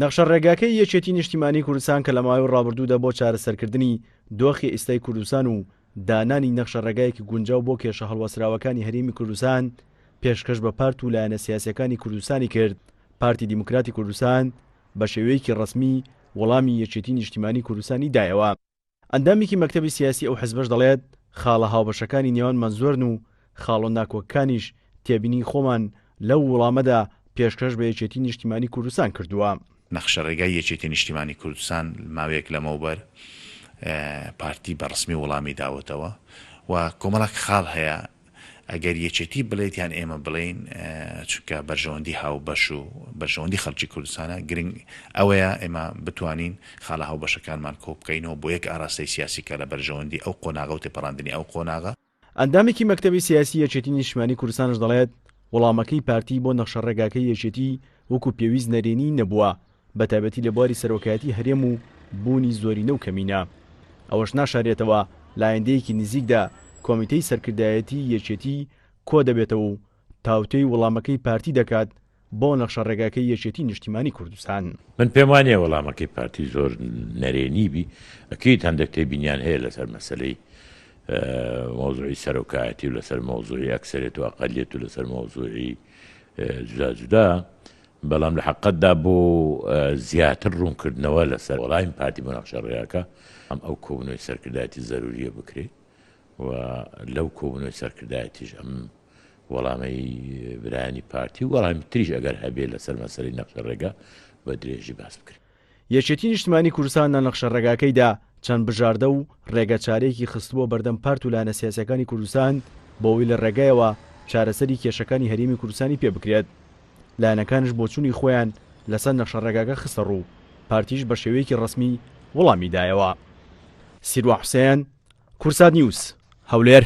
نەخشەڕێگەکەی یەکێتی نیشتیمانی کوردستان کە لە ماوەی ڕابردوودا بۆ چارەسەرکردنی دۆخی ئێستای کوردستان و دانانی نەخشەڕێگایەکی گونجاو بۆ کێشە هەڵوەسراوەکانی هەرێمی کوردستان پێشکەش بە پارت و لایەنە سیاسیەکانی کوردستانی کرد. پارتی دیموکراتی کوردستان بە شێوەیەکی ڕسمی وەڵامی یەکێتی نیشتیمانی کوردستانی دایەوە. ئەندامێکی مەکتەبی سیاسی ئەو حزبەش دەڵێت خاڵە هاوبەشەکانی نێوانمان زۆرن و خاڵۆ ناکۆکەکانیش تێبینی خۆمان لەو وەڵامەدا پێشکەش بە یەکێتی نیشتیمانی کوردستان کردووە. نەخشەڕێگای یەکێتی نیشتیمانی کوردستان ماوەیەک لەمەوبەر پارتی بە ڕسمی وەڵامی داوەتەوە و کۆمەڵک خاڵ هەیە ئەگەر یەکێتی بڵێت یان ئێمە بڵین چونکە بەرژەوەندی هاوبەش و بەرژەوەندی خەڵکی کوردستانە گرنگ ئەوەیە ئێمە بتوانین خاڵە هاوبەشەکانمان کۆ بکەینەوە بۆ یەک ئاراستەی سیاسی کە لە بەرژەوەندی ئەو قۆناغە و تێپەڕاندنی ئەو قۆناغە. ئەندامێکی مەکتەبی سیاسی یەکێتی نیشتیمانی کوردستانش دەڵێت وەڵامەکەی پارتی بۆ نەخشەڕێگەکەی یەکێتی وەکو پێویست نەرێنی نەبووە بەتایبەتی لە بواری سەرۆکایەتی هەرێم و بوونی زۆرینە و کەمینە. ئەوەش ناشارێتەوە لایەندەیەکی نزیکدا کۆمیتەی سەرکردایەتی یەکێتی کۆ دەبێتەوە و تاوتەی وەڵامەکەی پارتی دەکات بۆ نەخشەڕێگەکەی یەکێتی نیشتیمانی کوردستان. من پێم وانییە وەڵامەکەی پارتی زۆر نەرێنی بی ئەکەیت هەندێک تێبینیان هەیە لەسەر مەسەلەی مۆزوعی سەرۆکایەتی و لەسەر مۆزوعی ئەکسەرێت و ئەقەلیەت و لەسەر مۆزوعی جودا جودا، بەڵام لە حەقەتدا بۆ زیاتر ڕوونکردنەوە لەسەر وەڵامی پارتی بۆ نەخشەڕێگەکە ئەو کۆبوونەوەی سەرکردایەتی زەروریە بکرێت و لەو کۆبوونەوەی سەرکردایەتیش ئەم وەڵامەی برایانی پارتی و وەڵامی تریش ئەگەر هەبێ لەسەر مەسەلەی نەخشەڕێگە بە درێژی باس بکرێت. یەکێتی نیشتیمانی کوردستان لە نەخشەڕێگەکەیدا چەند بژاردە و ڕێگە چارەیەکی خستووە بەردەم پارت و لایەنە سیاسیەکانی کوردستان بۆەوەی لە ڕێگایەوە چارەسەری کێشەکانی هەرێمی کوردستانی پێ بکرێت. لایەنەکانش بۆ چوونی خۆیان لەسەر نەخشەڕێگەکە خستە ڕوو، پارتیش بە شێوەیەکی ڕسمی وەڵامی دایەوە. سیروە حوسێن، کوردسات نیوز، هەولێر.